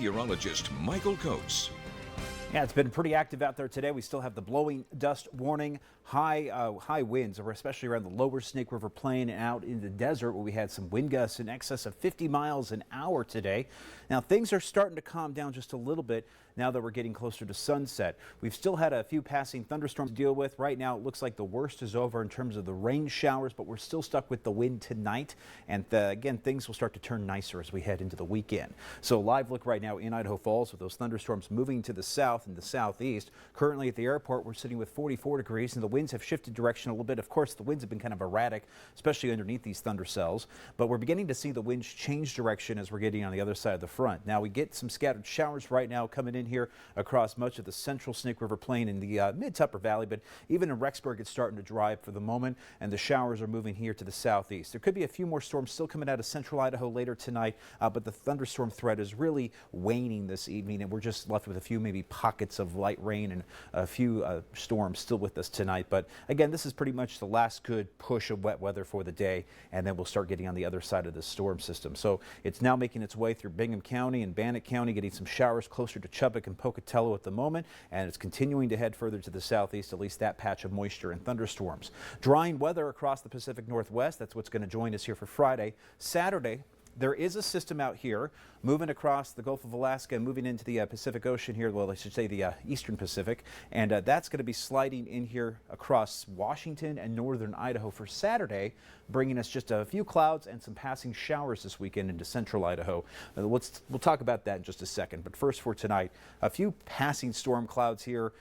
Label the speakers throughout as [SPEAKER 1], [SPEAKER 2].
[SPEAKER 1] Meteorologist Michael Coates.
[SPEAKER 2] Yeah, it's been pretty active out there today. We still have the blowing dust warning, high winds, especially around the lower Snake River Plain and out in the desert where we had some wind gusts in excess of 50 miles an hour today. Now things are starting to calm down just a little bit now that we're getting closer to sunset. We've still had a few passing thunderstorms to deal with. Right now it looks like the worst is over in terms of the rain showers, but we're still stuck with the wind tonight. And again, things will start to turn nicer as we head into the weekend. So live look right now in Idaho Falls with those thunderstorms moving to the south and the southeast. Currently at the airport, we're sitting with 44 degrees and the winds have shifted direction a little bit. Of course, the winds have been kind of erratic, especially underneath these thunder cells, but we're beginning to see the winds change direction as we're getting on the other side of the front. Now we get some scattered showers right now coming in here across much of the central Snake River Plain in the mid to upper valley, but even in Rexburg, it's starting to dry up for the moment, and the showers are moving here to the southeast. There could be a few more storms still coming out of central Idaho later tonight, but the thunderstorm threat is really waning this evening, and we're just left with a few maybe pockets of light rain and a few storms still with us tonight. But again, this is pretty much the last good push of wet weather for the day, and then we'll start getting on the other side of the storm system. So it's now making its way through Bingham County and Bannock County, getting some showers closer to Chubbuck and Pocatello at the moment, and it's continuing to head further to the southeast, at least that patch of moisture and thunderstorms. Drying weather across the Pacific Northwest. That's what's going to join us here for Friday. Saturday, there is a system out here moving across the Gulf of Alaska and moving into the Pacific Ocean here, well, I should say the Eastern Pacific, and that's going to be sliding in here across Washington and northern Idaho for Saturday, bringing us just a few clouds and some passing showers this weekend into central Idaho. We'll talk about that in just a second, but first for tonight, a few passing storm clouds here.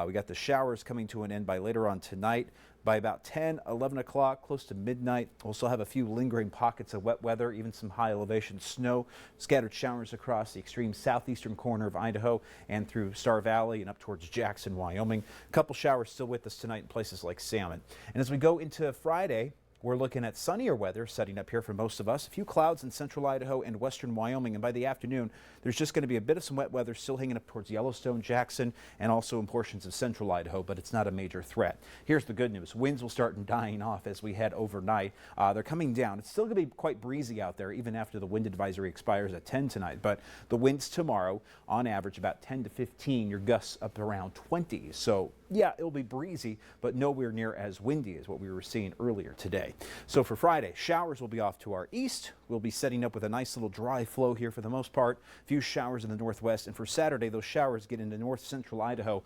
[SPEAKER 2] We got the showers coming to an end by later on tonight. By about 10, 11 o'clock, close to midnight, we'll still have a few lingering pockets of wet weather, even some high elevation snow, scattered showers across the extreme southeastern corner of Idaho and through Star Valley and up towards Jackson, Wyoming. A couple showers still with us tonight in places like Salmon. And as we go into Friday, we're looking at sunnier weather setting up here for most of us. A few clouds in central Idaho and western Wyoming. And by the afternoon, there's just going to be a bit of some wet weather still hanging up towards Yellowstone, Jackson, and also in portions of central Idaho, but it's not a major threat. Here's the good news. Winds will start dying off as we head overnight. They're coming down. It's still going to be quite breezy out there, even after the wind advisory expires at 10 tonight. But the winds tomorrow, on average, about 10 to 15. Your gusts up around 20. So, yeah, it'll be breezy, but nowhere near as windy as what we were seeing earlier today. So for Friday, showers will be off to our east. We'll be setting up with a nice little dry flow here for the most part. A few showers in the northwest. And for Saturday, those showers get into north central Idaho.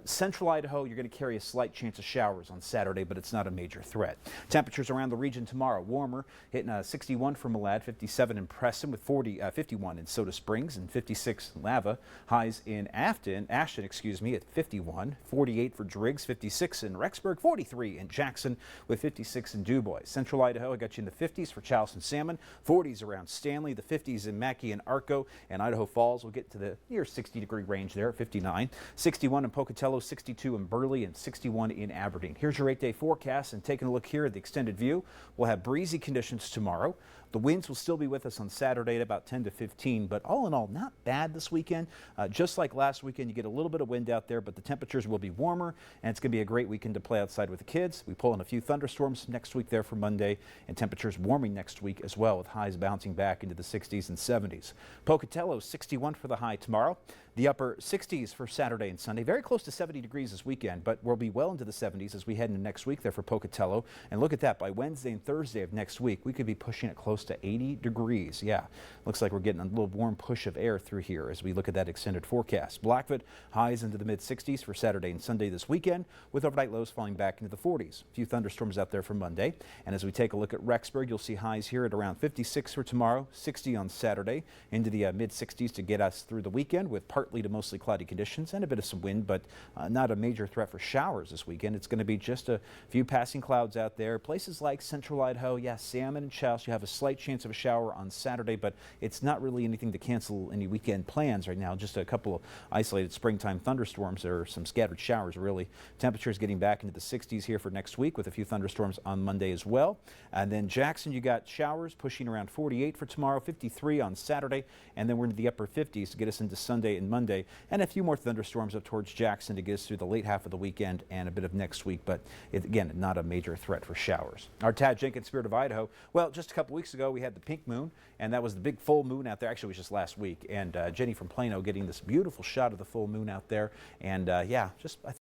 [SPEAKER 2] Central Idaho, you're going to carry a slight chance of showers on Saturday, but it's not a major threat. Temperatures around the region tomorrow, warmer, hitting 61 for Malad, 57 in Preston, with 51 in Soda Springs and 56 in Lava. Highs in Ashton, at 51, 48 for Driggs, 56 in Rexburg, 43 in Jackson, with 56 in DuBois. Central Idaho, I got you in the 50s for Charleston Salmon, 40s around Stanley, the 50s in Mackey and Arco, and Idaho Falls will get to the near 60-degree range there at 59, 61 in Pocatello, 62 in Burley, and 61 in Aberdeen. Here's your 8-day forecast, and taking a look here at the extended view, we'll have breezy conditions tomorrow. The winds will still be with us on Saturday at about 10 to 15, but all in all, not bad this weekend. Just like last weekend, you get a little bit of wind out there, but the temperatures will be warmer, and it's going to be a great weekend to play outside with the kids. We pull in a few thunderstorms next week there for Monday, and temperatures warming next week as well, with highs bouncing back into the 60s and 70s. Pocatello, 61 for the high tomorrow. The upper 60s for Saturday and Sunday. Very close to 70 degrees this weekend, but we'll be well into the 70s as we head into next week there for Pocatello. And look at that, by Wednesday and Thursday of next week, we could be pushing it close to 80 degrees. Yeah, looks like we're getting a little warm push of air through here as we look at that extended forecast. Blackfoot, highs into the mid-60s for Saturday and Sunday this weekend, with overnight lows falling back into the 40s. A few thunderstorms out there for Monday. And as we take a look at Rexburg, you'll see highs here at around 56 for tomorrow, 60 on Saturday, into the mid-60s to get us through the weekend, with partly to mostly cloudy conditions and a bit of some wind, but not a major threat for showers this weekend. It's going to be just a few passing clouds out there. Places like central Idaho, yeah, Salmon and Chouse, you have a slight chance of a shower on Saturday, but it's not really anything to cancel any weekend plans right now. Just a couple of isolated springtime thunderstorms or some scattered showers showers, really. Temperatures getting back into the 60s here for next week with a few thunderstorms on Monday as well. And then Jackson, you got showers pushing around 48 for tomorrow, 53 on Saturday, and then we're into the upper 50s to get us into Sunday and Monday, and a few more thunderstorms up towards Jackson to get us through the late half of the weekend and a bit of next week, but again, not a major threat for showers. Our Tad Jenkins Spirit of Idaho. Well, just a couple weeks ago we had the pink moon, and that was the big full moon out there. Actually, it was just last week, and Jenny from Plano getting this beautiful shot of the full moon out there, and yeah, just